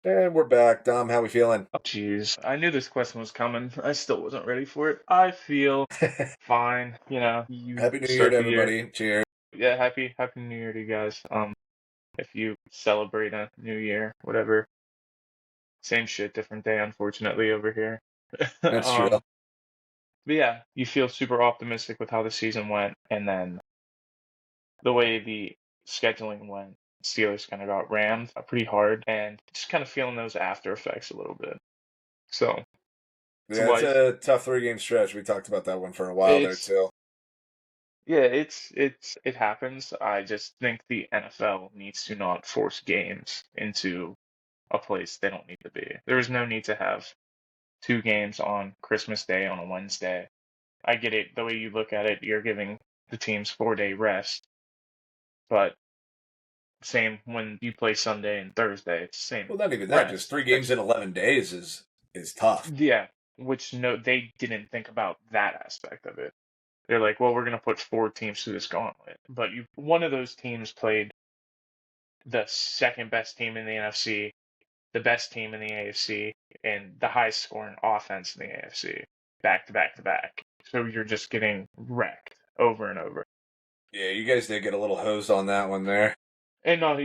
And we're back. Dom, how we feeling? Oh, jeez. I knew this question was coming. I still wasn't ready for it. I feel fine. You Happy New Year to start the year. everybody. Cheers. Yeah, happy New Year to you guys. If you celebrate a new year, whatever. Same shit, different day, unfortunately, over here. That's true. But yeah, you feel super optimistic with how the season went, and then the way the scheduling went, Steelers kind of got rammed pretty hard, and just kind of feeling those after effects a little bit. So it's Yeah, it's life. a tough 3 game stretch. We talked about that one for a while there, It's too. Yeah, it happens. I just think the NFL needs to not force games into a place they don't need to be. There is no need to have two games on Christmas Day on a Wednesday. I get it. The way you look at it, you're giving the teams 4-day rest, but same when you play Sunday and Thursday, it's the same Well, not even that. Just rest. 3 games in 11 days is tough. Yeah, which no, they didn't think about that aspect of it. They're like, well, we're gonna put four teams through this gauntlet, but one of those teams played the second best team in the NFC, the best team in the AFC, and the highest scoring offense in the AFC, back to back to back. So you're just getting wrecked over and over. Yeah, you guys did get a little hosed on that one there. And not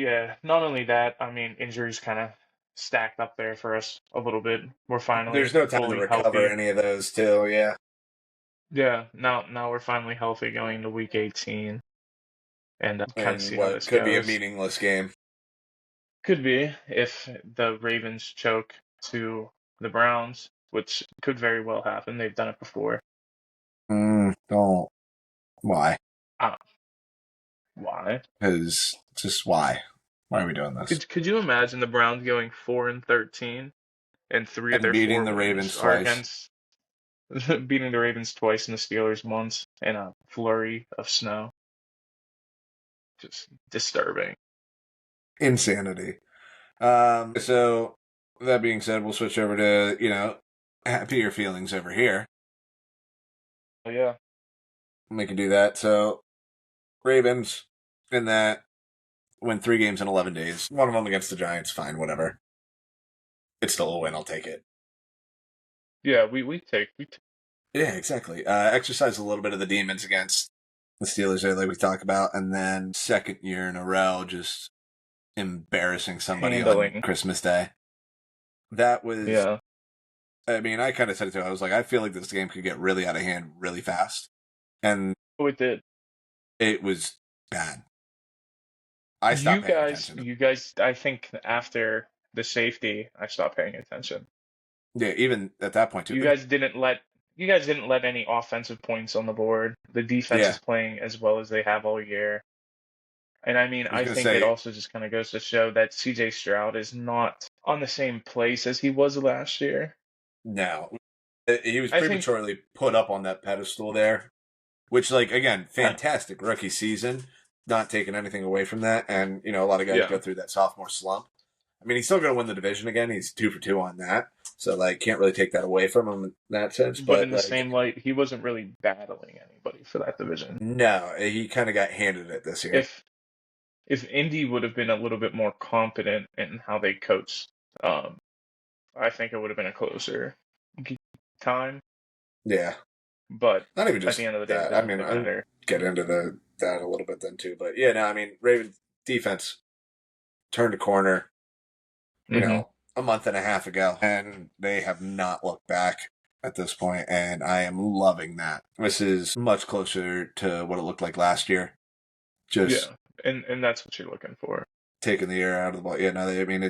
only that, I mean, injuries kind of stacked up there for us a little bit. We're There's finally no time to fully recover healthy. any of those, too. Yeah. Yeah, now we're finally healthy going into week 18 and kind of And see how what this could be a goes. meaningless game. Could be if the Ravens choke to the Browns, which could very well happen. They've done it before. Don't. Why? Uh, why? Because just why? Why are we doing this? Could you imagine the Browns going 4-13 and three of And their beating four the wins Ravens are twice. against beating the Ravens twice and the Steelers once in a flurry of snow? Just disturbing. Insanity. So that being said, we'll switch over to, happier feelings over here. Oh, yeah. We can do that. So Ravens in that win 3 games in 11 days. One of them against the Giants, fine, whatever. It's still a win. I'll take it. Yeah, we take Yeah, exactly. Exercise a little bit of the demons against the Steelers there, like we talked about, and then second year in a row, just embarrassing somebody on handling. Christmas Day. That was, Yeah. I mean, I kind of said it too. I was like, I feel like this game could get really out of hand really fast. And Oh, it did. it was bad. I stopped paying attention. You guys, I think after the safety, I stopped paying attention. Yeah, even at that point too. You guys didn't let you guys didn't let any offensive points on the board. The defense Yeah, is playing as well as they have all year. And I mean, I was I gonna think it say also just kind of goes to show that CJ Stroud is not on the same place as he was last year. no. He was I think prematurely put up on that pedestal there, which, like, again, I, fantastic rookie season. Not taking anything away from that, and a lot of guys yeah, go through that sophomore slump. I mean, he's still going to win the division again. He's 2 for 2 on that, so like, can't really take that away from him in that sense. but in But the like, same light, he wasn't really battling anybody for that division. no, he kind of got handed it this year. If if Indy would have been a little bit more competent in how they coached, um, I think it would have been a closer time. Yeah, But not even at the just end of the day, it that. I doesn't mean, really I'll matter. get into that a little bit then too. But yeah, no, I mean, Ravens defense turned a corner. Hmm. A month and a half ago, and they have not looked back at this point, and I am loving that. This is much closer to what it looked like last year. Just Yeah, and that's what you're looking for. taking the air out of the ball. Yeah, no, I mean,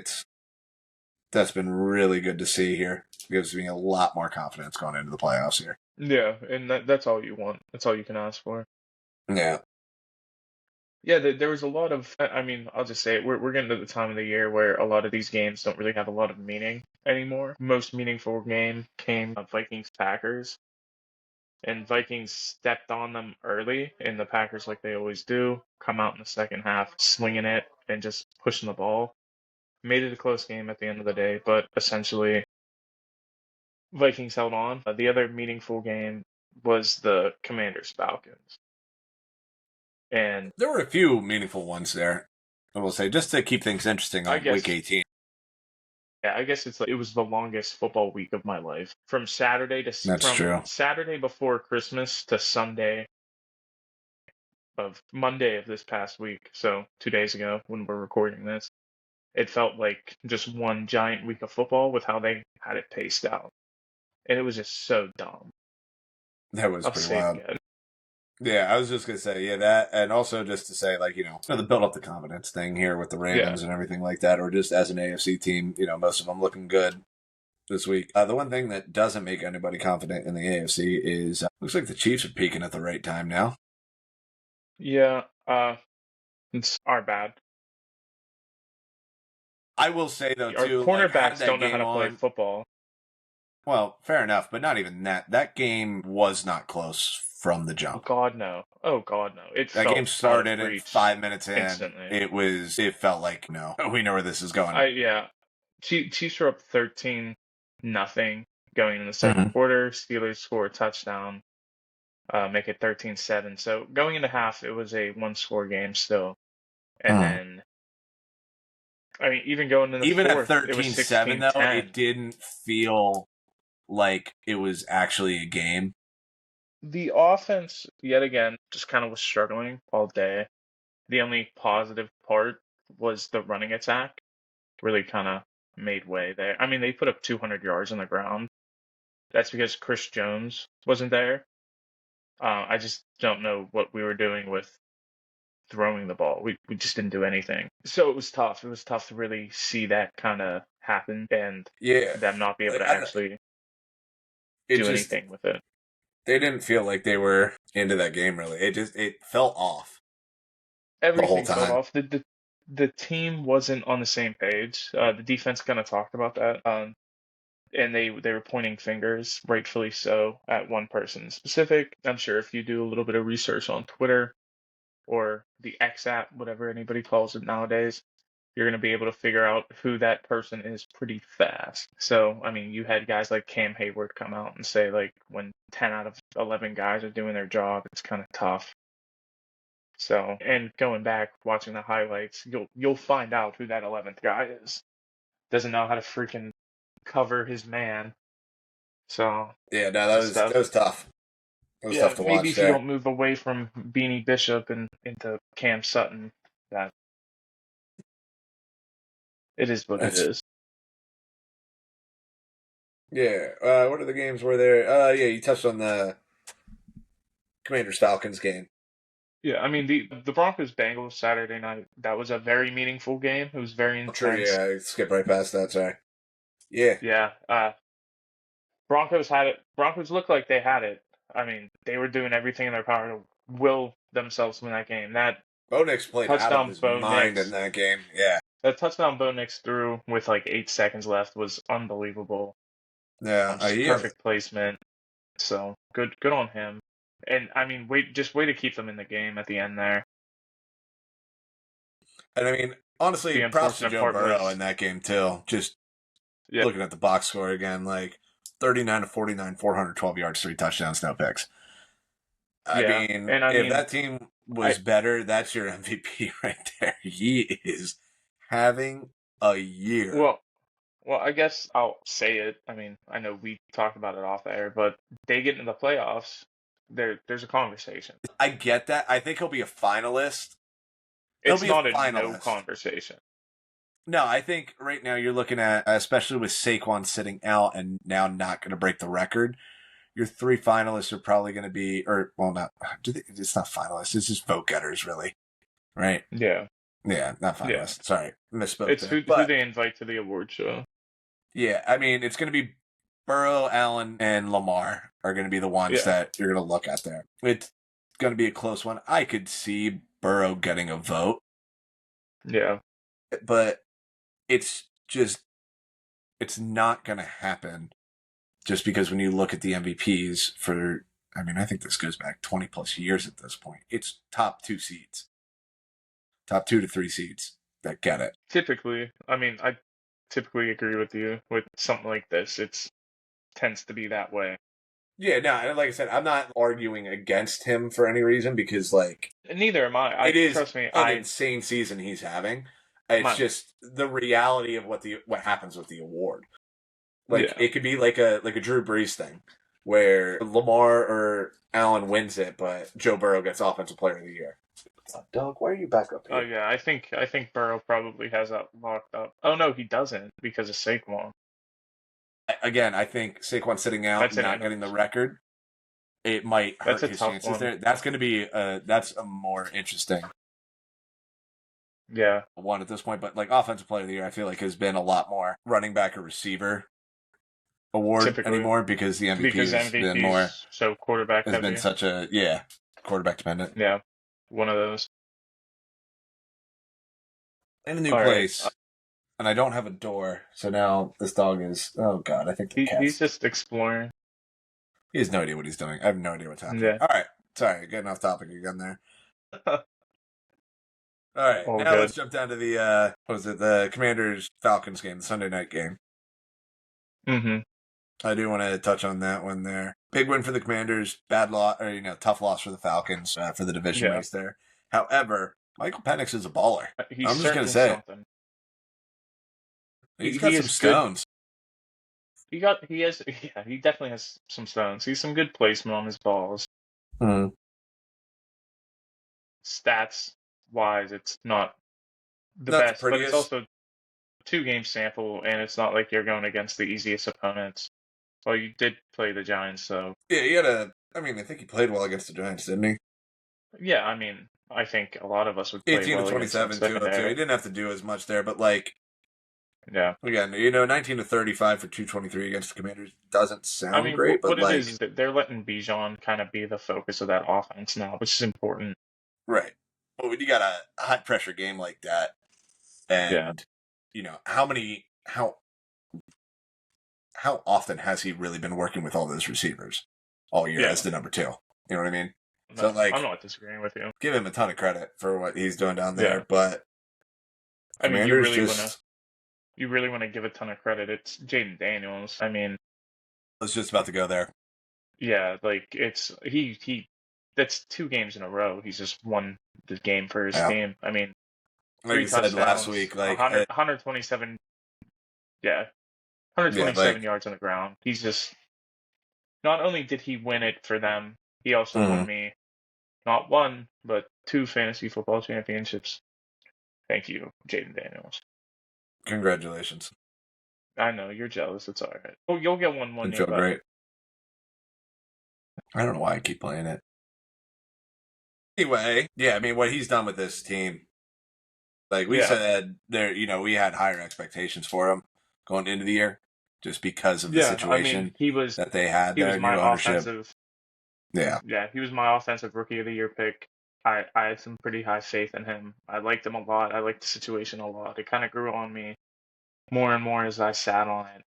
that's been really good to see here. It gives me a lot more confidence going into the playoffs here. Yeah, and that's all you want. That's all you can ask for. Yeah. Yeah, there was a lot of. I mean, I'll just say it. We're getting to the time of the year where a lot of these games don't really have a lot of meaning anymore. Most meaningful game came of Vikings Packers, and Vikings stepped on them early, and the Packers, like they always do, come out in the second half slinging it and just pushing the ball. Made it a close game at the end of the day, but essentially Vikings held on. The other meaningful game was the Commanders Falcons. And There were a few meaningful ones there, I will say, just to keep things interesting I on week guess 18. I guess it was the longest football week of my life. That's From true. Saturday before Christmas to Sunday of Monday of this past week. So 2 days ago when we're recording this, it felt like just one giant week of football with how they had it paced out, and it was just so dumb. That was I'll pretty say it wild. again. Yeah, I was just gonna say, yeah, that, and also just to say, like, the build up the confidence thing here with the Yeah, Ravens and everything like that, or just as an AFC team, most of them looking good this week. The one thing that doesn't make anybody confident in the AFC is looks like the Chiefs are peaking at the right time now. yeah. It's our bad. I will say though Our too, like I had cornerbacks that don't know how game to play on. football. Well, fair enough, but not even that. That game was not close from the Oh jump. God, no. Oh God, no. It That game felt out of started and reach 5 minutes in, instantly. it felt like no, we know where this is going. Yeah. Chiefs were up 13-0 going in the second Mhm. quarter. Steelers score a touchdown, make it 13-7. So going into half, it was a one-score game still. And Mhm. then, I mean, even going in the Even at fourth, it was 13-7 though, 16-10. it didn't feel like it was actually a game. The offense, yet again, just kind of was struggling all day. The only positive part was the running attack really kind of made way there. I mean, they put up 200 yards on the ground. That's because Chris Jones wasn't there. I just don't know what we were doing with throwing the ball. We just didn't do anything. So it was tough. It was tough to really see that kind of happen and Yeah, them not be able like to actually it do just anything with it. they didn't feel like they were into that game really. It felt off the whole Everything felt time. off. The team wasn't on the same page. The defense kind of talked about that. And they were pointing fingers, rightfully so, at one person specific. I'm sure if you do a little bit of research on Twitter or the X app, whatever anybody calls it nowadays, you're going to be able to figure out who that person is pretty fast. So, I mean, you had guys like Cam Hayward come out and say, like, when 10 out of 11 guys are doing their job, it's kind of tough. So, and going back, watching the highlights, you'll find out who that 11th guy is. Doesn't know how to freaking cover his man. So, Yeah, no, just stuff. that was tough. It was Yeah, tough to maybe watch if you there. don't move away from Beanie Bishop and into Cam Sutton, that it is what it That's is. yeah. What other games were there? Yeah, you touched on the Commanders Falcons game. Yeah, I mean the Broncos Bengals Saturday night, that was a very meaningful game. It was very True. intense. Yeah, I skipped right past that. Sorry. Yeah, Yeah, Broncos had it. Broncos looked like they had it. I mean, they were doing everything in their power to will themselves win that game. Bo Nix played out of Touchdown his Bo mind in Nix, that game. Yeah, that touchdown Bo Nix threw with like 8 seconds left was unbelievable. yeah. Just Yeah. perfect placement. So good on him. And I mean, just way to keep them in the game at the end there. And I mean, honestly, The props to unfortunate Joe part Burrow was, in that game too. Just yeah, looking at the box score again, like 39-49, 412 yards, 3 touchdowns, no picks. I yeah, mean, and I if mean, that team I was better, that's your MVP right there. He is having a year. well, I guess I'll say it. I mean, I know we talked about it off air, but they get into the playoffs, there's a conversation. I get that. I think he'll be a finalist. He'll It's be a not a no finalist. conversation. No, I think right now you're looking at, especially with Saquon sitting out and now not going to break the record, your three finalists are probably going to be, or, well, not, it's not finalists. It's just vote getters, really. Right? Yeah, Yeah, not yeah. finalists. Sorry, misspoke It's there. who But, they invite to the award show. yeah, I mean, it's going to be Burrow, Allen, and Lamar are going to be the ones Yeah, that you're going to look at there. It's going to be a close one. I could see Burrow getting a vote, yeah, but it's just, it's not going to happen just because when you look at the MVPs for, I mean, I think this goes back 20 plus years at this point. It's top 2 seeds, top 2 to 3 seeds that get it. typically. I mean, I typically agree with you with something like this. It's tends to be that way. Yeah, no, like I said, I'm not arguing against him for any reason because, like, And neither am I. it is Trust me, an insane season he's having. It's My, just the reality of what happens with the award. Like yeah. it could be like a Drew Brees thing, where Lamar or Allen wins it, but Joe Burrow gets Offensive Player of the Year. Doug, why are you back up Oh here? yeah, I think Burrow probably has that locked up. Oh no, he doesn't because of Saquon. Again, I think Saquon sitting out That's and an not getting the interest. record, it might That's hurt a his tough chances one. there. That's going to be that's a more interesting Yeah, one at this point. But like Offensive Player of the Year, I feel like has been a lot more running back or receiver award typically anymore because the MVP because has been more MVP's so quarterback has been heavy. such a quarterback dependent. Yeah, one of those. In a new All right, place, and I don't have a door, so now this dog is. Oh God, I think the he's cat's. just exploring. He has no idea what he's doing. I have no idea what's happening. Yeah, All right, sorry, getting off topic again there. All right, all now good. let's jump down to the what was it? The Commanders Falcons game, the Sunday night game. Mm-hmm. I do want to touch on that one there. Big win for the Commanders, bad loss, or tough loss for the Falcons for the division Yeah, race there. However, Michael Penix is a baller. he's I'm just gonna certainly say it. something. He's He got some is good. stones. He has yeah, he definitely has some stones. He's some good placement on his balls. Mm. Stats wise, it's not the Not the best, but it's prettiest. also 2 game sample, and it's not like you're going against the easiest opponents. Well, you did play the Giants, so Yeah, he had a. I mean, I think he played well against the Giants, didn't he? yeah, I mean, I think a lot of us would play 18 to well against them 27, 202. He secondary. didn't have to do as much there, but like Yeah. again, 19 to 35 for 223 against the Commanders doesn't I sound mean, great, but what it like is that they're letting Bijan kind of be the focus of that offense now, which is important. right. But when you got a high pressure game like that, Yeah. and how often has he really been working with all those receivers all year Yeah. as the number two? You know what I mean? No, So I'm like, not disagreeing with you. give him a ton of credit for what he's doing down there, Yeah. but I mean, Commanders just. you really want to give a ton of credit. It's Jaden Daniels. I mean, I was just about to go there. yeah, like it's he that's 2 games in a row. He's just won the game for his Yeah. team. I mean, Like 3 you said last touchdowns, week, like 127, yeah, yeah, 127 like yards on the ground. He's just not only did he win it for them, he also won mhm. me not one but 2 fantasy football championships. Thank you, Jaden Daniels. Congratulations. I know you're jealous. It's all right. Oh, you'll get one Didn't year, feel buddy. great. I don't know why I keep playing it. Anyway, yeah, I mean what he's done with this team. Like we Yeah, said, there, we had higher expectations for him going into the year, just because of the yeah. I mean, situation that they had he was there, new my ownership. offensive. Yeah, Yeah, he was my offensive rookie of the year pick. I had some pretty high faith in him. I liked him a lot. I liked the situation a lot. It kind of grew on me more and more as I sat on it.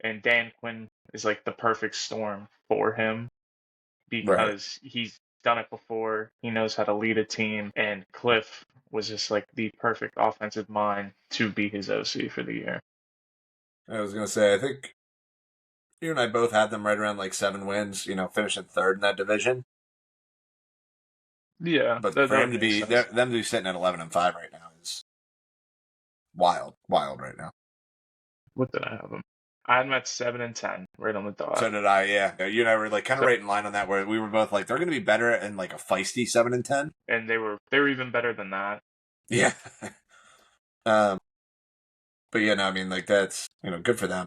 And Dan Quinn is like the perfect storm for him right. because he's done it before. He knows how to lead a team. And Cliff was just like the perfect offensive mind to be his OC for the year. I was gonna say, I think you and I both had them right around like 7 wins, finishing third in that division. Yeah, But that for him would to make be sense. them to be sitting at 11-5 right now is wild, wild right now. What did I have him? I had him at 7-10, right on the dot. So did I. Yeah, you and I were like kind of So, right in line on that. Where we were both like, they're going to be better in like a feisty 7-10. and they were even better than that. Yeah. um. But yeah, no, I mean like that's good for them.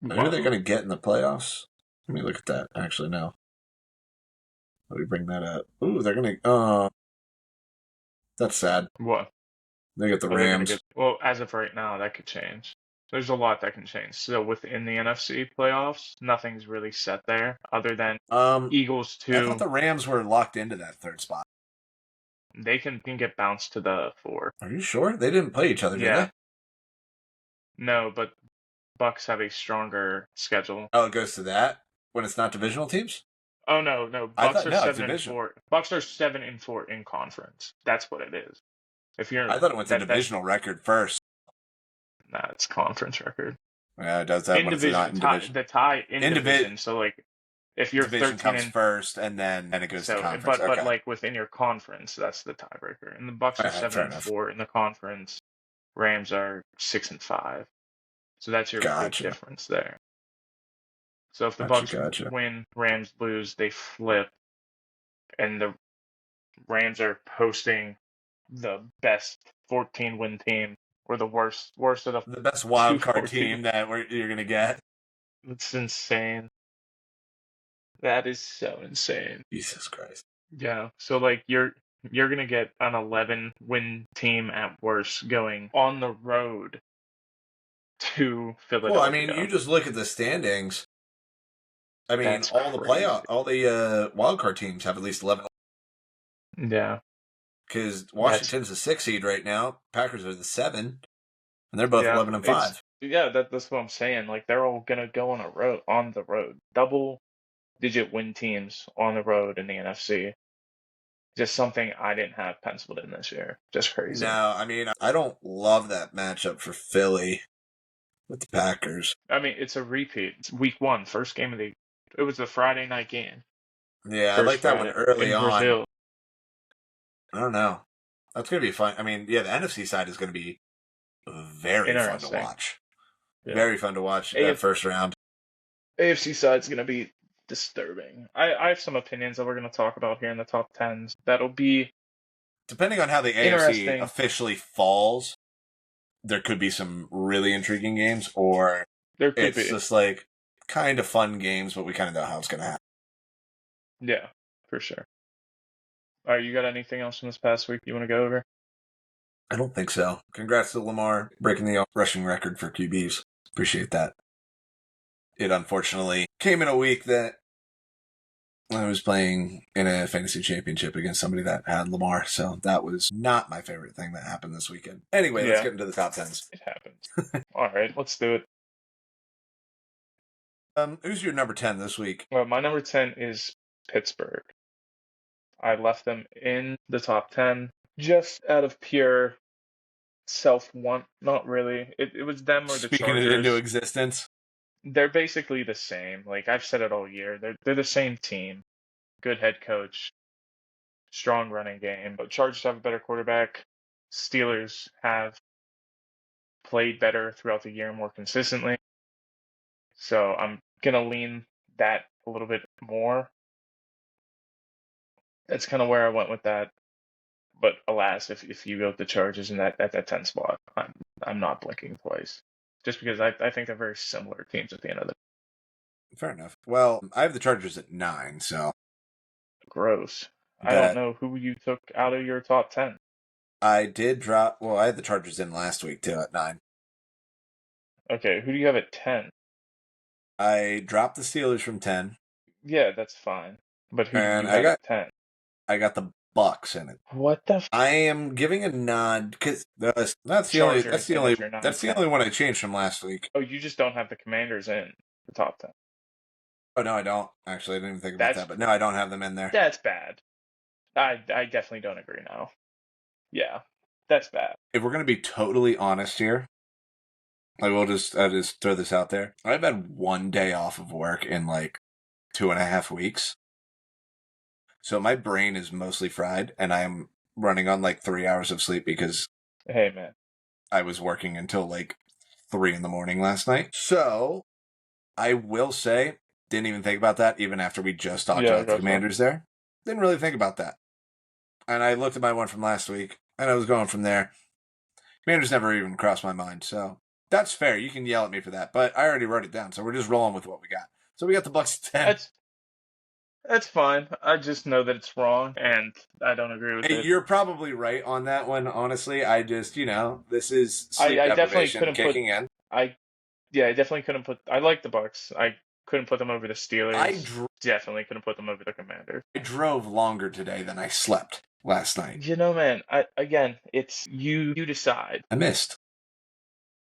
Who are they going to get in the playoffs? Let me look at that. Actually, no. Let me bring that up. Ooh, they're going to. That's sad. What? They get the Are they going to Rams. get? Well, as of right now, that could change. There's a lot that can change. So within the NFC playoffs, nothing's really set there other than Eagles I thought 2. the Rams were locked into that third spot. They can get bounced to the 4. Are you sure they didn't play each other? Did Yeah. they? No, but Bucks have a stronger schedule. Oh, it goes to that when it's not divisional teams. Oh no, I Bucks thought are no, it's 7-4. divisional. Bucks are 7-4 in conference. That's what it is. If you're I thought it went to that that's divisional record first. nah, it's conference record. Yeah, it does that In when it's not division in tie division. the tie in In division. division. So like If you're Division 13 comes and first, and then it goes to so, conference. but Okay. like within your conference, that's the tiebreaker. And the Bucks All are right, seven fair and enough. four in the conference. Rams are 6-5. So that's your big Gotcha. difference there. So if the Gotcha. Bucks Gotcha. win, Rams lose, they flip, and the Rams are hosting the best 14-win team or the worst of the The best two wild card 14. team that you're gonna get. That's insane. That is so insane. Jesus Christ. Yeah. So like you're gonna get an 11-win team at worst going on the road to Well, I mean, you Philadelphia. just look at the standings. I mean, That's all the crazy. all the wild card teams have at least 11. Yeah. Because That's Washington's the 6 seed right now. Packers are the 7, and they're both yeah. 11 and It's 5. yeah. That's what I'm saying. Like they're all gonna go on the road. Double-digit win teams on the road in the NFC. Just something I didn't have penciled in this year. Just crazy. No, I mean, I don't love that matchup for Philly with the Packers. I mean, it's a repeat. It's week one, first game of the. It was a Friday night game. Yeah, I First like that one Friday early in on. Brazil. I don't know. That's going to be fun. I mean, yeah, the NFC side is going to be very fun to Interesting. watch. Yeah. Very fun to watch that first round. AFC side's gonna be disturbing. I have some opinions that we're gonna talk about here in the top tens. That'll be Depending on how the AFC interesting. officially falls, there could be some really intriguing games, or There could it's be. just like kind of fun games, but we kind of know how it's going to happen. Yeah, for sure. All right, you got anything else from this past week you want to go over? I don't think so. Congrats to Lamar breaking the rushing record for QBs. Appreciate that. It unfortunately came in a week that I was playing in a fantasy championship against somebody that had Lamar, so that was not my favorite thing that happened this weekend. Anyway, let's get into the top tens. It happens. All right, let's do it. Who's your number 10 this week? Well, my number 10 is Pittsburgh. I left them in the top 10 just out of pure self-want. Not really. It was them or the Speaking Chargers. it into existence. They're basically the same. Like I've said it all year. They're the same team. Good head coach, strong running game. But Chargers have a better quarterback. Steelers have played better throughout the year more consistently. So I'm gonna lean that a little bit more. That's kind of where I went with that. But alas, if you go with the Chargers in that at that 10 spot, I'm not blinking twice. Just because I think they're very similar teams at the end of the Fair enough. Well, I have the Chargers at 9, so gross. I don't know who you took out of your top 10. I did drop. Well, I had the Chargers in last week too at 9. Okay, who do you have at 10? I dropped the Steelers from 10. Yeah, that's fine. But who do you And have at 10? I got the Bucks in it. What the? I am giving a nod because that's the only one I changed from last week. Oh, you just don't have the Commanders in the top 10. Oh no, I don't. Actually, I didn't even think about that. But no, I don't have them in there. That's bad. I definitely don't agree now. Yeah, that's bad. If we're gonna be totally honest here, I'll just throw this out there. I've had one day off of work in like 2.5 weeks. So my brain is mostly fried, and I'm running on like 3 hours of sleep because Hey, man, I was working until like 3 a.m. last night. So I will say, didn't even think about that even after we just talked about the Commanders there. Didn't really think about that. And I looked at my one from last week, and I was going from there. Commanders never even crossed my mind, so that's fair. You can yell at me for that, but I already wrote it down, so we're just rolling with what we got. So we got the Bucks at 10. That's fine. I just know that it's wrong, and I don't agree with it. You're probably right on that one, honestly. I just, this is sleep I definitely deprivation couldn't kicking in. I definitely couldn't put. I like the Bucks. I couldn't put them over the Steelers. Definitely couldn't put them over the Commanders. I drove longer today than I slept last night. Man, it's you decide. I missed.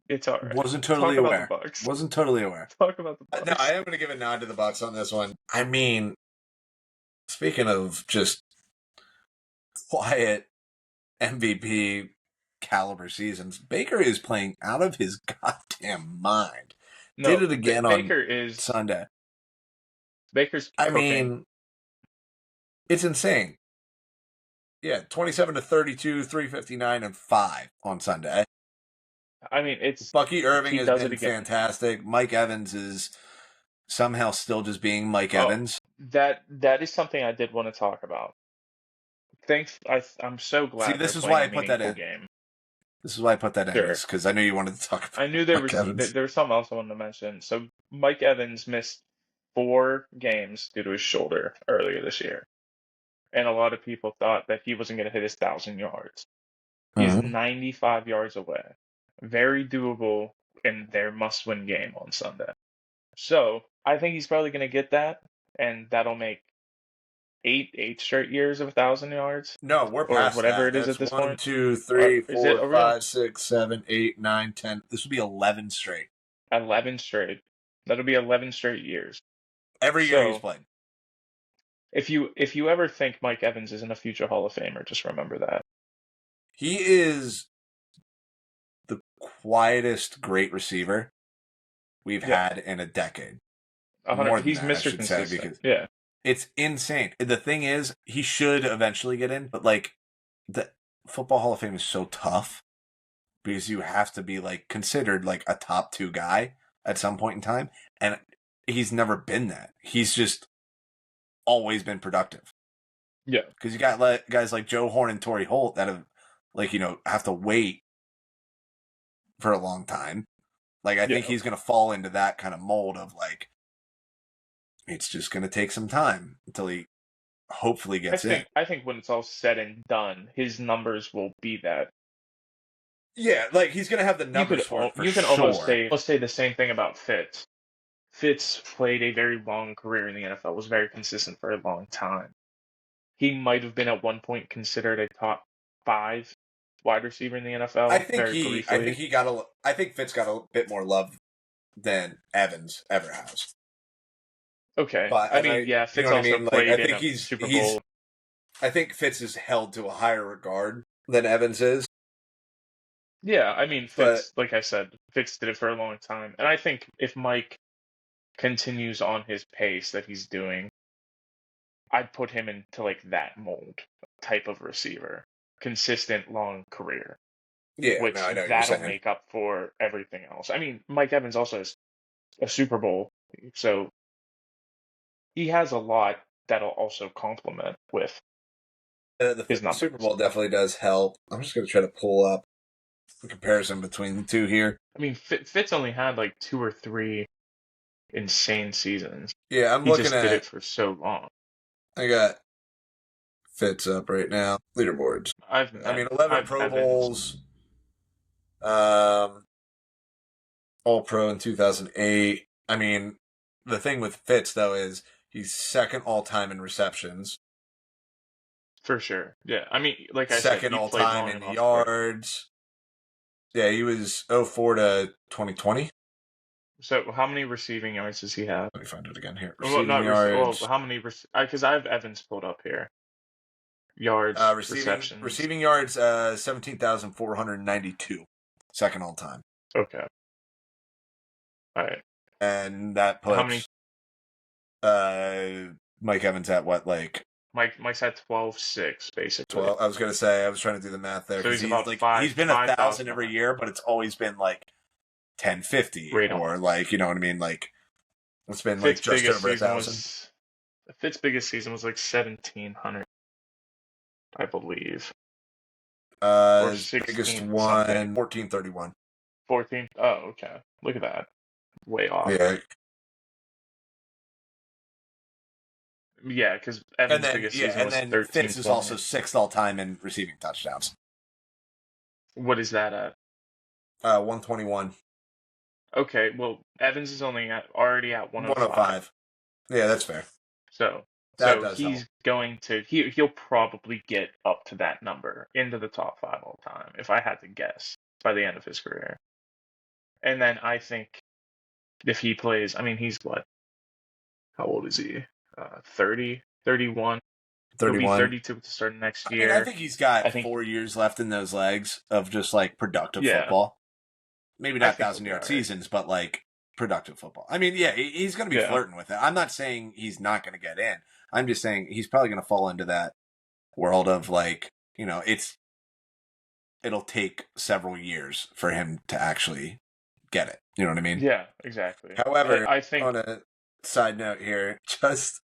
It's all right. Wasn't totally aware. Wasn't totally aware. Talk about the Bucks. No, I am going to give a nod to the Bucks on this one. I mean, speaking of just quiet MVP caliber seasons, Baker is playing out of his goddamn mind. Did it again on Sunday. Baker's I cooking. mean, it's insane. Yeah, 27 to 32, 359 and 5 on Sunday. I mean, it's Bucky Irving he has does it been again. fantastic. Mike Evans is somehow still just being Mike Oh, Evans. that is something I did want to talk about. I'm so See, glad they're this is playing why a I put that meaningful in. game. This is why I put that in, Sure. is because I knew you wanted to talk about I knew there Mike was Evans. there was something else I wanted to mention. So Mike Evans missed 4 games due to his shoulder earlier this year, and a lot of people thought that he wasn't going to hit his 1,000 yards. He's Mm-hmm. 95 yards away, very doable in their must-win game on Sunday. So I think he's probably going to get that, and that'll make eight straight years of 1,000 yards No, we're or past whatever that. it is at That's this 1, point. 2, Or 3, is it? 4, Are we on 5, 6, 7, 8, 9, 10. This would be 11 straight. 11 straight? That'll be 11 straight years. Every year he's So played. if you ever think Mike Evans isn't a future Hall of Famer, just remember that. He is the quietest great receiver we've Yeah, had in a decade. 100. More than He's that, I Mr. should say, Consistent. because Yeah, it's insane. The thing is, he should eventually get in, but like the Football Hall of Fame is so tough because you have to be like considered like a top 2 guy at some point in time, and he's never been that. He's just always been productive. yeah. Because you got guys like Joe Horn and Torrey Holt that have like have to wait for a long time. Like I think Yeah. he's going to fall into that kind of mold of like it's just going to take some time until he hopefully I gets in. think I think when it's all said and done, his numbers will be that. Yeah, like he's going to have the numbers for it for You can sure. almost say the same thing about Fitz. Fitz played a very long career in the NFL, was very consistent for a long time. He might have been at one point considered a top 5 wide receiver in the NFL. I think Briefly. I think Fitz got a bit more love than Evans ever has. Okay, But I mean, yeah, Fitz also Like played I in think a Super Bowl. I think Fitz is held to a higher regard than Evans is. Yeah, I mean, But Fitz, like I said, Fitz did it for a long time, and I think if Mike continues on his pace that he's doing, I'd put him into like that mold type of receiver, consistent long career, yeah, which no, I know what you're that'll saying. make up for everything else. I mean, Mike Evans also has a Super Bowl, so he has a lot that'll also complement with The his Super numbers. Bowl definitely does help. I'm just going to try to pull up the comparison between the two here. I mean, Fitz only had like 2 or 3 insane seasons. Yeah, I'm He looking just did it at. for so long. I got Fitz up right now. Leaderboards. I've 11 I've Pro Evans. Bowls. All Pro in 2008. I mean, the thing with Fitz though is he's second all time in receptions. For sure. Yeah. I mean, like I said, Second he all played time long in enough. yards. Yeah, he was 04 to 2020. So how many receiving yards does he have? Let me find it again here. Well, Receiving not yards. how many? Because I have Evans pulled up here. Yards, receptions. Receiving yards, 17,492. Second all time. Okay. All right. And that How many? puts Mike Evans at what, like Mike's at 12-6, basically. 12? I was going to say, I was trying to do the math there. So he's about like, 5. he's been 1,000 every year, but it's always been like 1050 Right or on. like, you know what I mean? Like, it's been like Fitz's just over 1,000. Fitz's biggest season was like 1,700, I believe. Or His 16 biggest one, something. 1431. 14. Oh, okay. Look at that. Way off. Yeah. Yeah, because Evans' biggest season was 13. Fitz is also 6th all time in receiving touchdowns. What is that at? 121. Okay, well, Evans is already at 105. 105. Yeah, that's fair. So he's going to he'll probably get up to that number into the top 5 all time, if I had to guess, by the end of his career. And then I think if he plays, I mean, he's what? How old is he? 30, 31. 31. He'll be 32 to start next year. I think he's got 4 years left in those legs of just like productive football. Maybe not 1,000-yard seasons, but like productive football. I mean, yeah, he's going to be flirting with it. I'm not saying he's not going to get in. I'm just saying he's probably going to fall into that world of like, it'll take several years for him to actually get it. You know what I mean? Yeah, exactly. However, I think on a side note here, just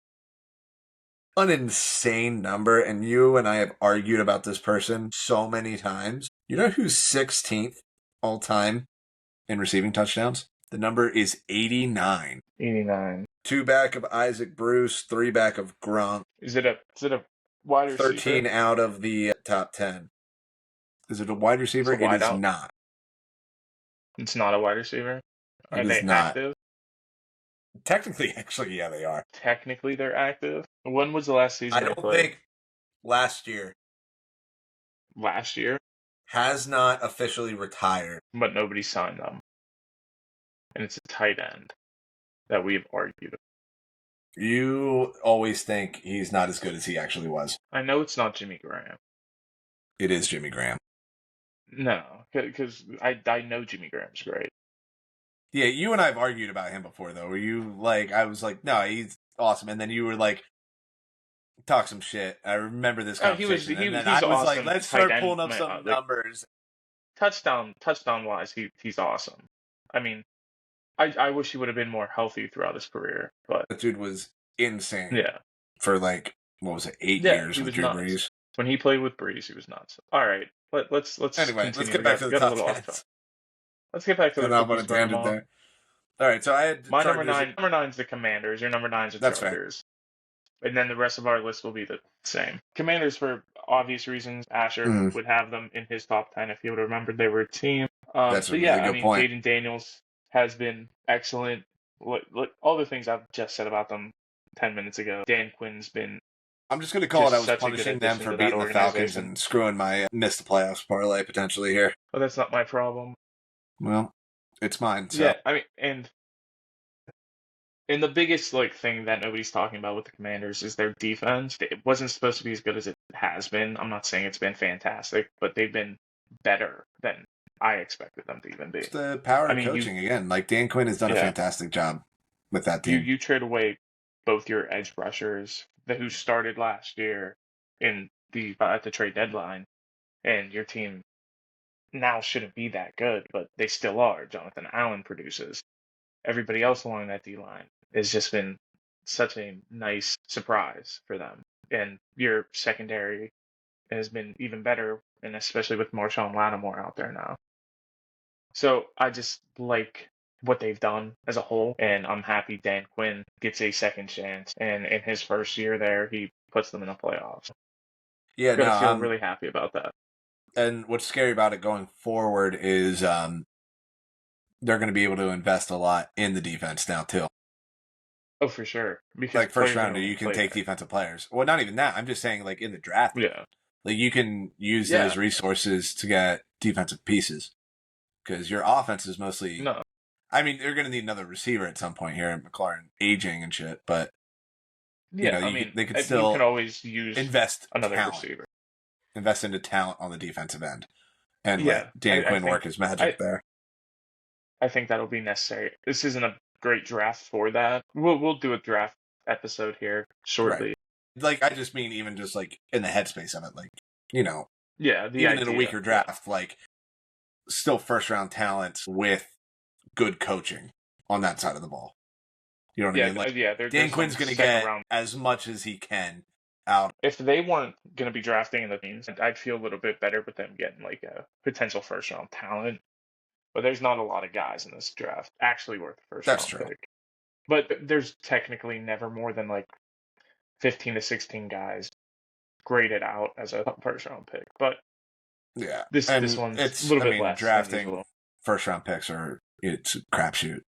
an insane number, and you and I have argued about this person so many times. You know who's 16th all time in receiving touchdowns? The number is 89. 89. 2 back of Isaac Bruce, 3 back of Gronk. Is it a wide receiver? 13 out of the top 10. Is it a wide receiver? It is not. It's not a wide receiver? Are they active? Technically, actually, yeah, they are. Technically, they're active? When was the last season they played? I think last year. Last year? Has not officially retired. But nobody signed them. And it's a tight end that we've argued. You always think he's not as good as he actually was. I know it's not Jimmy Graham. It is Jimmy Graham. No, because I know Jimmy Graham's great. Yeah, you and I have argued about him before, though. Were you like, I was like, no, he's awesome. And then you were like, talk some shit. I remember this conversation. He's I was awesome. Like, let's start pulling up some numbers. Touchdown wise, he's awesome. I mean, I wish he would have been more healthy throughout his career, but that dude was insane. Yeah. For like, what was it, 8 years with Drew Brees? When he played with Brees, he was nuts. All right, let's anyway, let's get back to the top 10. Let's get back to the top 10 there. All right, so I had my Chargers. Number 9's the Commanders. Your number 9's the Chargers. Fair. And then the rest of our list will be the same. Commanders, for obvious reasons, Asher would have them in his top 10 if he would have remembered they were a team. That's a really good point. Jayden Daniels has been excellent. Look, all the things I've just said about them 10 minutes ago. Dan Quinn's been. I'm just going to call it I was punishing them for beating the Falcons and screwing my missed the playoffs parlay potentially here. Oh, that's not my problem. Well, it's mine. So. Yeah, I mean, and the biggest thing that nobody's talking about with the Commanders is their defense. It wasn't supposed to be as good as it has been. I'm not saying it's been fantastic, but they've been better than I expected them to even be. It's the power of coaching again. Like Dan Quinn has done a fantastic job with that team. You trade away both your edge rushers who started last year at the trade deadline, and your team now shouldn't be that good, but they still are. Jonathan Allen produces. Everybody else along that D-line has just been such a nice surprise for them. And your secondary has been even better, and especially with Marshawn Lattimore out there now. So I just like what they've done as a whole, and I'm happy Dan Quinn gets a second chance, and in his first year there, he puts them in the playoffs. Yeah, I'm really happy about that. And what's scary about it going forward is they're going to be able to invest a lot in the defense now too. Oh, for sure. Because like first rounder, you can take defensive players. Well, not even that. I'm just saying, like in the draft, like you can use those resources to get defensive pieces because your offense is mostly. No. I mean, they're going to need another receiver at some point here. McLaurin aging and shit, but they could still. You can always use invest another talent. Receiver. Invest into talent on the defensive end, and let Dan Quinn work his magic there. I think that'll be necessary. This isn't a great draft for that. We'll do a draft episode here shortly. Right. Like I just mean even just like in the headspace of it, like even in a weaker draft, like still first round talent with good coaching on that side of the ball. You know what I mean? Like Dan Quinn's going to get as much as he can out. If they weren't going to be drafting in the teams, I'd feel a little bit better with them getting like a potential first round talent. But there's not a lot of guys in this draft actually worth the first round pick. But there's technically never more than like 15 to 16 guys graded out as a first round pick. But this one's a little bit less. Drafting first round picks it's a crapshoot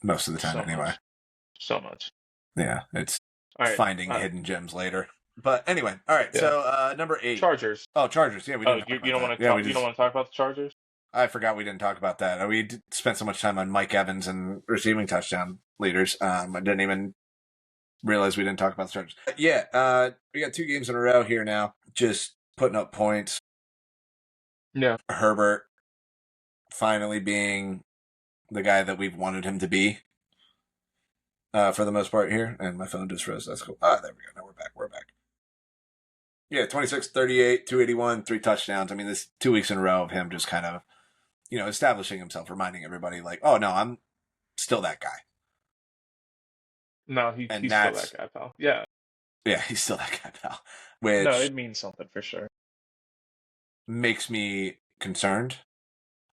most of the time anyway. So much. Yeah, it's finding hidden gems later. But anyway, all right. Yeah. So number 8, Chargers. Oh, Chargers. Yeah, we didn't. You don't want to. You don't want to talk about the Chargers. I forgot we didn't talk about that. We spent so much time on Mike Evans and receiving touchdown leaders. I didn't even realize we didn't talk about the Chargers. Yeah, we got 2 games in a row here now, just putting up points. Yeah. Herbert finally being the guy that we've wanted him to be for the most part here. And my phone just froze. That's cool. Ah, there we go. Now we're back. We're back. Yeah, 26, 38, 281, 3 touchdowns. I mean, this 2 weeks in a row of him just kind of, establishing himself, reminding everybody, like, oh, no, I'm still that guy. No, And he's still that's, that guy, pal. Yeah. yeah, he's still that guy, pal. No, Which it means something for sure. makes me concerned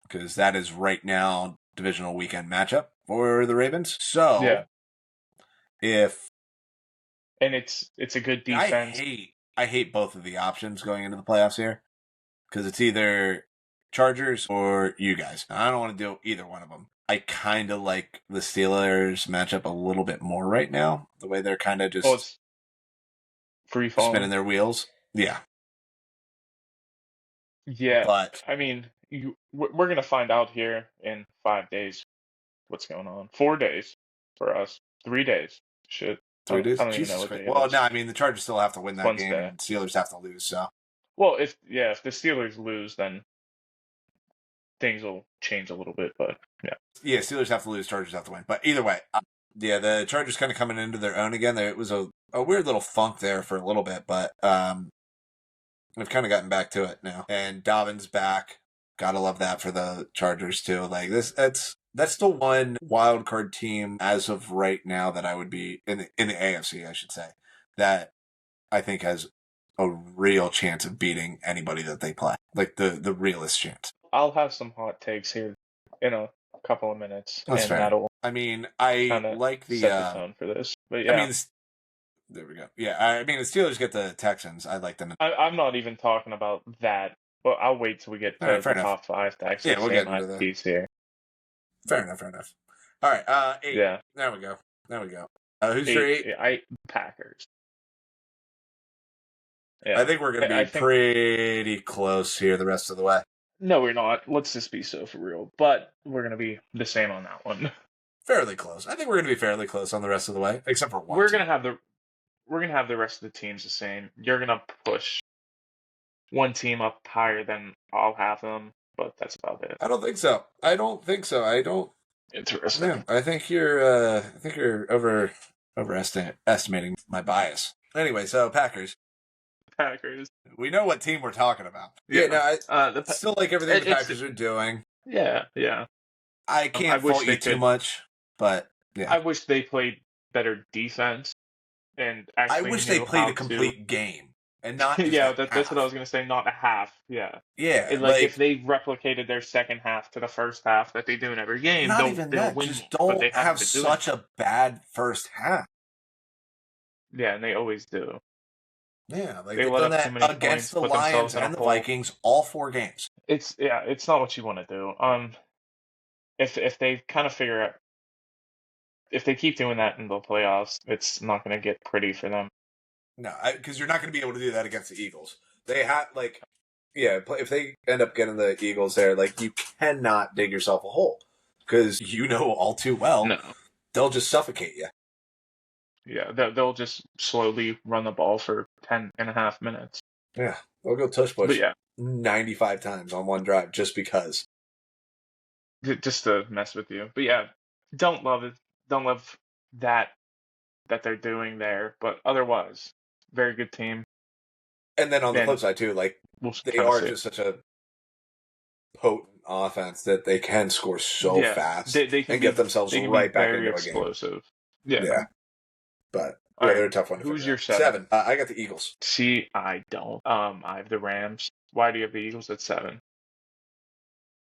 because that is right now divisional weekend matchup for the Ravens. So Yeah. if And it's a good defense. I hate both of the options going into the playoffs here because it's either Chargers or you guys. I don't want to do either one of them. I kind of like the Steelers matchup a little bit more right now. The way they're kind of just it's free falling. spinning their wheels. Yeah. Yeah. But I mean, we're going to find out here in 5 days what's going on. 4 days for us. 3 days. Shit. 3 days? I don't even know Jesus what Christ. day it Well, is. no, I mean, the Chargers still have to win that game Wednesday. and Steelers have to lose, so. Well, if the Steelers lose, then things will change a little bit, but yeah. Yeah, Steelers have to lose, Chargers have to win. But either way, yeah, the Chargers kind of coming into their own again. It was a weird little funk there for a little bit, but we've kind of gotten back to it now. And Dobbins back. Gotta love that for the Chargers too. Like that's the one wild card team as of right now that I would be in the AFC, I should say, that I think has a real chance of beating anybody that they play. Like the realest chance. I'll have some hot takes here in a couple of minutes, That's and fair. that'll I mean, I kind of like the set the tone for this. But yeah, I mean, there we go. Yeah, I mean, the Steelers get the Texans. I like them. I'm not even talking about that. But I'll wait till we get to All right, fair the enough. top 5 to actually Yeah, we'll say get my into that. piece here. Fair enough. Fair enough. All right, 8. Yeah, There we go. There we go. Who's your 8? Packers. Yeah, I think we're going to be pretty close here the rest of the way. No, we're not. Let's just be so for real. But we're going to be the same on that one. Fairly close. I think we're going to be fairly close on the rest of the way, except for one. We're going to have the rest of the teams the same. You're going to push one team up higher than I'll have them, but that's about it. I don't think so. I don't. Interesting. Yeah, I think you're overestimating my bias. Anyway, so Packers. We know what team we're talking about. Yeah, no, I still like everything the Packers are doing. Yeah. I can't fault you too much, but yeah. I wish they played better defense and actually I wish they played a complete game and not just yeah, that's what I was going to say, not a half. Yeah. Yeah. Like if they replicated their second half to the first half that they do in every game, they'll win. Just don't have such a bad first half. Yeah, and they always do. Yeah, like they've done that against the Lions and the Vikings all 4 games. It's not what you want to do. If they kind of figure out, if they keep doing that in the playoffs, it's not going to get pretty for them. No, because you're not going to be able to do that against the Eagles. They have if they end up getting the Eagles there, like you cannot dig yourself a hole because you know all too well they'll just suffocate you. Yeah, they'll just slowly run the ball for 10.5 minutes. Yeah, they'll go tush push 95 times on one drive just because. Just to mess with you. But yeah, don't love it. Don't love that they're doing there. But otherwise, very good team. And then on the flip side too, like they are just such a potent offense that they can score so fast they can get themselves right back into explosive. A game. Yeah. But they're a tough one. Who's your 7? I got the Eagles. See, I don't. I have the Rams. Why do you have the Eagles at 7?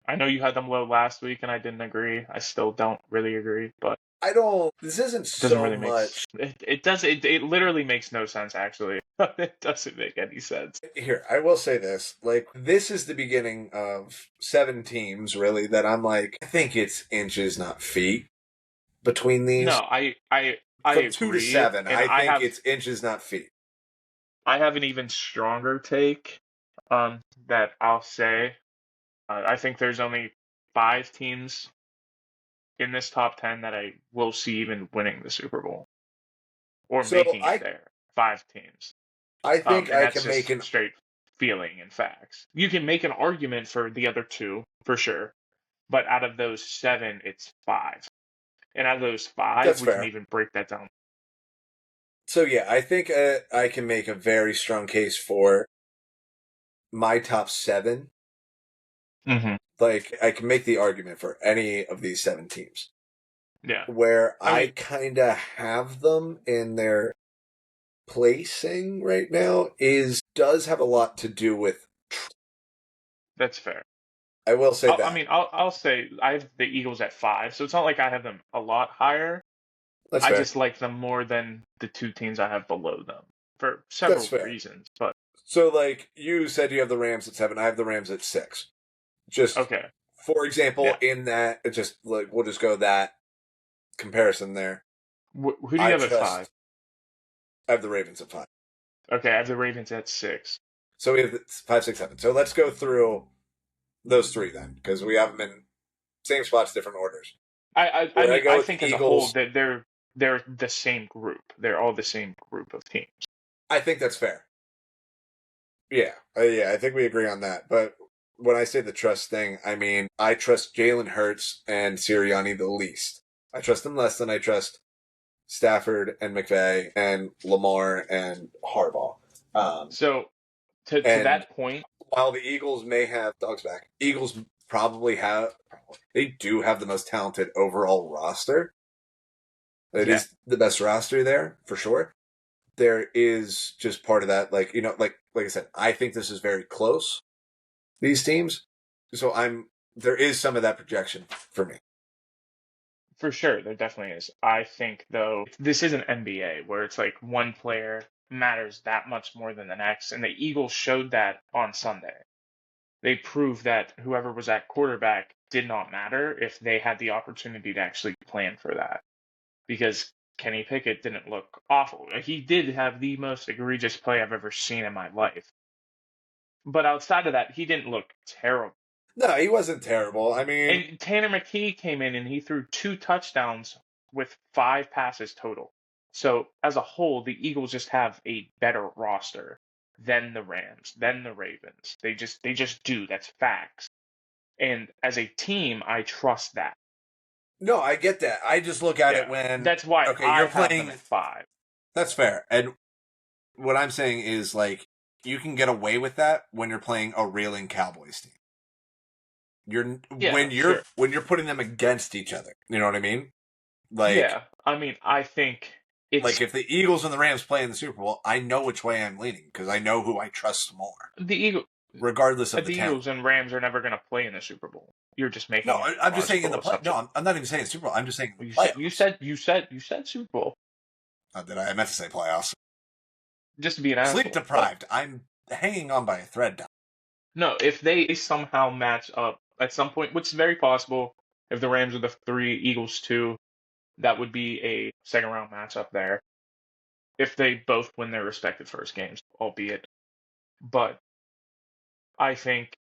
I know you had them low last week, and I didn't agree. I still don't really agree, but I don't. This isn't so really much. It does. It literally makes no sense. Actually, it doesn't make any sense. Here, I will say this: like, this is the beginning of 7 teams, really. That I'm like, I think it's inches, not feet, between these. No, I from agree, 2 to 7. I think it's inches, not feet. I have an even stronger take. That I'll say. I think there's only 5 teams in this top 10 that I will see even winning the Super Bowl or making it there. 5 teams. I think I can make an straight feeling and facts. You can make an argument for the other 2 for sure, But out of those 7, it's 5. And out of those 5, That's we can fair. even break that down. So yeah, I think I can make a very strong case for my top 7. Mm-hmm. Like I can make the argument for any of these 7 teams. Yeah. Where I I mean, kind of have them in their placing right now does have a lot to do with. that's fair. I will say that. I'll say I have the Eagles at 5, so it's not like I have them a lot higher. That's I fair. just like them more than the 2 teams I have below them for That's several fair. reasons. But So, like you said, you have the Rams at 7. I have the Rams at 6. Just okay, for example, yeah. in that, it just like we'll just go that comparison there. Who do you I have at 5? trust. I have the Ravens at 5. Okay, I have the Ravens at 6. So we have 5, 6, 7. So let's go through those 3 then, because we have them in same spots, different orders. I Where I mean, go I with think as a whole Eagles, that they're the same group. They're all the same group of teams. I think that's fair. Yeah, I think we agree on that. But when I say the trust thing, I mean I trust Jalen Hurts and Sirianni the least. I trust them less than I trust Stafford and McVay and Lamar and Harbaugh. So to And that point, while the Eagles may have dogs back, Eagles probably have they do have the most talented overall roster. It yeah, is the best roster there for sure. There is just part of that, like like I said, I think this is very close. These teams, so there is some of that projection for me. for sure, there definitely is. I think though this is an NBA where it's like one player matters that much more than the next, and the Eagles showed that on Sunday. They proved that whoever was at quarterback did not matter if they had the opportunity to actually plan for that. Because Kenny Pickett didn't look awful. He did have the most egregious play I've ever seen in my life. But outside of that, he didn't look terrible. No, he wasn't terrible. I mean, And Tanner McKee came in and he threw 2 touchdowns with 5 passes total. So as a whole, the Eagles just have a better roster than the Rams, than the Ravens. They just do. That's facts. And as a team, I trust that. no, I get that. I just look at it Yeah. when That's why okay, I you're have playing. them at 5. That's fair. And what I'm saying is like you can get away with that when you're playing a reeling Cowboys team. You're Yeah, sure. when you're putting them against each other. You know what I mean? Like Yeah. I mean, I think it's like if the Eagles and the Rams play in the Super Bowl, I know which way I'm leaning because I know who I trust more, the Eagle regardless of the the talent. Eagles and Rams are never going to play in the Super Bowl. You're just No, making a I'm just saying in the logical play. No, assumption. I'm not even saying Super Bowl. I'm just saying the You said you playoffs. said you said you said Super Bowl. Did I meant to say playoffs? Just to be an Sleep asshole. But deprived. I'm hanging on by a thread now. no, if they somehow match up at some point, which is very possible, if the Rams are the 3, Eagles 2, that would be a second round matchup there. If they both win their respective first games, albeit. But I think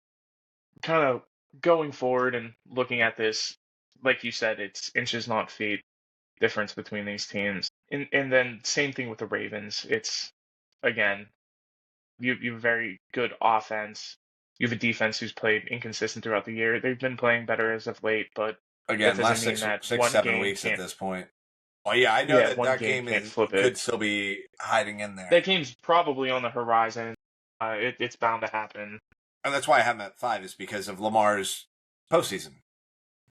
kind of going forward and looking at this, like you said, it's inches, not feet difference between these teams. And then same thing with the Ravens. It's again, you have a very good offense. You have a defense who's played inconsistent throughout the year. They've been playing better as of late, but that Again, doesn't last mean six, that six, one 7 weeks at can't. this point. Oh yeah, I know Yeah, that one that game game can't is flip it. could still be hiding in there, That game's probably on the horizon. It's bound to happen. and that's why I have him at 5 is because of Lamar's postseason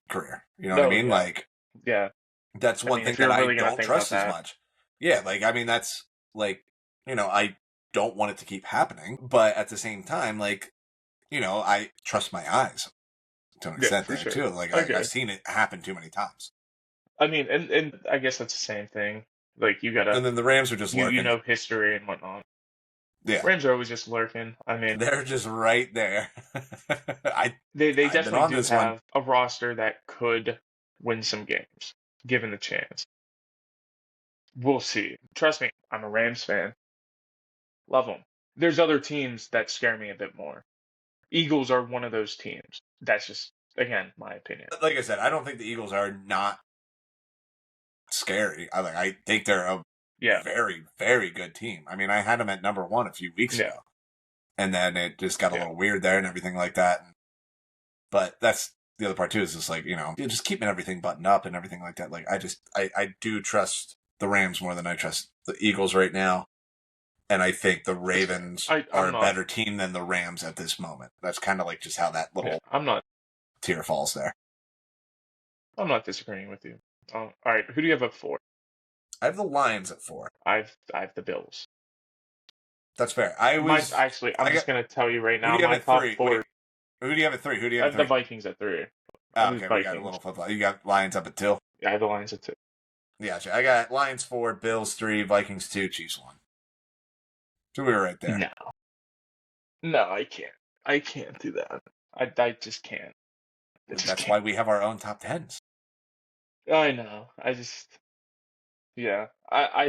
career. You know what I No, mean? yeah, Like yeah. that's I one mean, thing if that you're I really gonna don't think about trust as that, much. Yeah, like I mean that's like I don't want it to keep happening, but at the same time, like I trust my eyes to an yeah, extent for there sure. too. Like Okay. I've seen it happen too many times. I mean, and I guess that's the same thing. Like you gotta And then the Rams are just you lurking. know history and whatnot. Yeah, Rams are always just lurking. I mean, they're just right there. they I've been definitely on do this one. have a roster that could win some games, given the chance. We'll see. Trust me, I'm a Rams fan. Love them. There's other teams that scare me a bit more. Eagles are one of those teams. That's just, again, my opinion. Like I said, I don't think the Eagles are not scary. I think they're a Yeah, very, very good team. I mean, I had them at number 1 a few weeks yeah, ago, and then it just got a yeah. little weird there and everything like that. But that's the other part too is just like, just keeping everything buttoned up and everything like that. Like I do trust the Rams more than I trust the Eagles right now. And I think the Ravens are a better team than the Rams at this moment. That's kind of like just how that little tier falls there. I'm not disagreeing with you. All right, who do you have at 4? I have the Lions at 4. I have the Bills. That's fair. I'm just going to tell you right now, my top 4. Who do you have at 3? Who do you I have have the Vikings at 3. Oh, okay, we got a little flip-flop. You got Lions up at 2? Yeah, I have the Lions at 2. Yeah, I got Lions 4, Bills 3, Vikings 2, Chiefs 1. So we were right there. No, I can't. I can't do that. I just can't. That's why we have our own top 10s. I know. I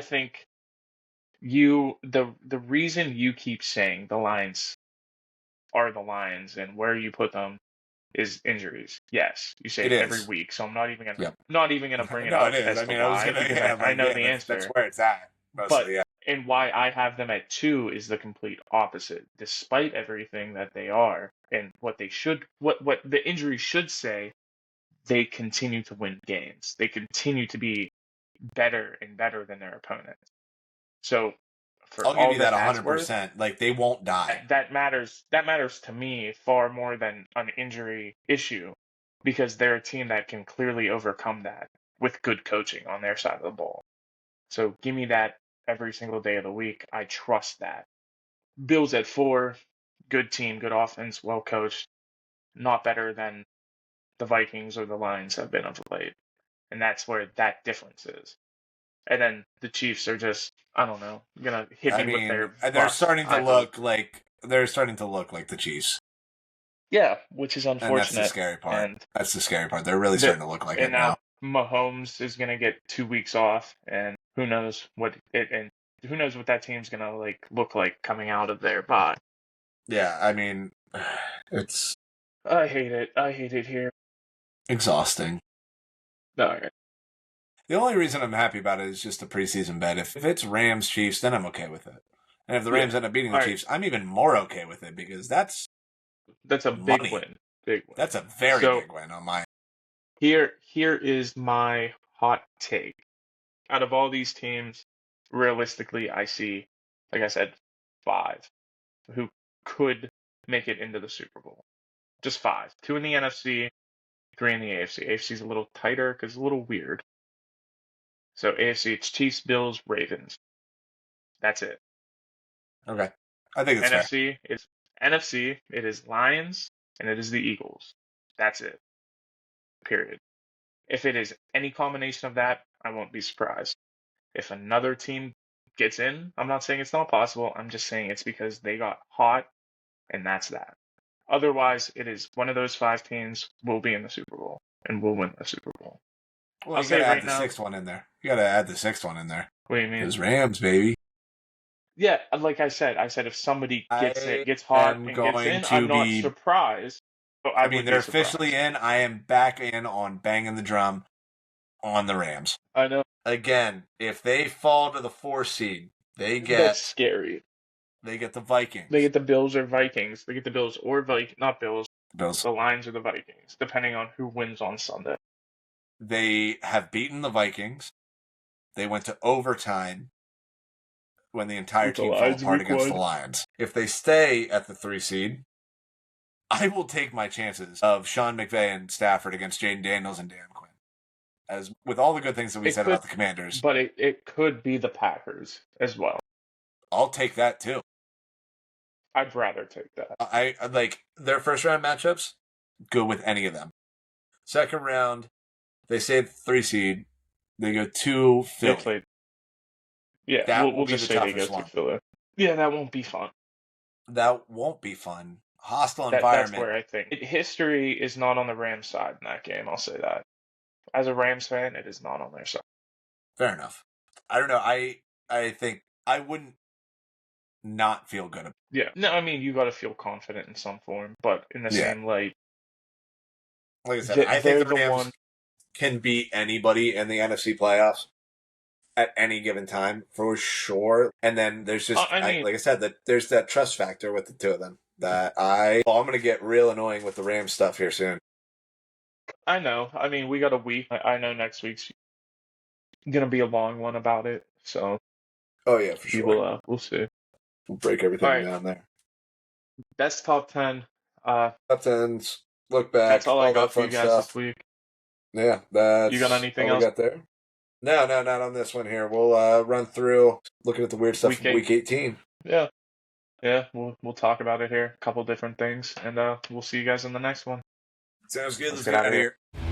think the reason you keep saying the Lions are the Lions and where you put them is injuries. Yes, you say it every week, so I'm not even gonna bring it up. It is. I know the answer. That's where it's at. Mostly, and why I have them at 2 is the complete opposite. Despite everything that they are and what the injuries should say, they continue to win games. They continue to be better and better than their opponents. So I'll give you that 100%. Like, they won't die. That matters to me far more than an injury issue, because they're a team that can clearly overcome that with good coaching on their side of the ball. So give me that every single day of the week. I trust that. Bills at 4, good team, good offense, well coached, not better than the Vikings or the Lions have been of late. And that's where that difference is. And then the Chiefs are just, I don't know, gonna hit me with their. They're starting to look like the Chiefs. Yeah, which is unfortunate. And that's the scary part. They're really starting to look like it now. Mahomes is gonna get 2 weeks off, and who knows what that team's gonna look like coming out of their bye. Yeah, I mean, it's. I hate it. I hate it here. Exhausting. All right. The only reason I'm happy about it is just the preseason bet. If it's Rams Chiefs, then I'm okay with it. And if the Rams end up beating the Chiefs, I'm even more okay with it, because that's a big win. Big win. That's a very big win on my. Here is my hot take. Out of all these teams, realistically, I see, like I said, 5 who could make it into the Super Bowl. Just 5. 2 in the NFC, 3 in the AFC. AFC's a little tighter because it's a little weird. So AFC, it's Chiefs, Bills, Ravens. That's it. Okay. I think it's fair. NFC, it is Lions, and it is the Eagles. That's it. Period. If it is any combination of that, I won't be surprised. If another team gets in, I'm not saying it's not possible. I'm just saying it's because they got hot, and that's that. Otherwise, it is one of those 5 teams will be in the Super Bowl and will win the Super Bowl. Well, you gotta add the 6th one in there. You gotta add the 6th one in there. What do you mean? It's Rams, baby. Yeah, like I said if somebody gets hot and gets in, I'm not surprised. But I mean, they're officially in. I am back in on banging the drum on the Rams. I know. Again, if they fall to the 4 seed, that's scary. They get the Vikings. They get the Bills or Vikings. They get the Bills or not Bills. Bills. The Lions or the Vikings, depending on who wins on Sunday. They have beaten the Vikings. They went to overtime when the entire team fell apart against the Lions. If they stay at the 3 seed, I will take my chances of Sean McVay and Stafford against Jaden Daniels and Dan Quinn. As with all the good things that we said about the Commanders. But it could be the Packers as well. I'll take that too. I'd rather take that. I like their first round matchups. Good with any of them. Second round, they stay at 3 seed. They go to Philly. Yeah, we'll just say they go to Philly. Yeah, that won't be fun. That won't be fun. Hostile environment. That's where I think history is not on the Rams' side in that game. I'll say that. As a Rams fan, it is not on their side. Fair enough. I don't know. I think I wouldn't not feel good about it. Yeah. No, I mean, you got to feel confident in some form, but in the same light. Like I said, I think the Rams can beat anybody in the NFC playoffs at any given time, for sure. And then there's just, like I said, that there's that trust factor with the two of them. I'm going to get real annoying with the Rams stuff here soon. I know. I mean, we got a week. I know next week's gonna be a long one about it, so Oh yeah, for we sure. will. We'll see. We'll break All everything right, down there. best top 10. Uh, Top tens, look that's back, all I all got that for you fun guys this stuff. week. Yeah, You got that's anything all we else? got there. No, no, not on this one here. We'll run through looking at the weird stuff Week from 8. week 18. Yeah, yeah. We'll talk about it here. A couple different things, and we'll see you guys in the next one. Sounds good. Let's Let's get get out out of of here. here.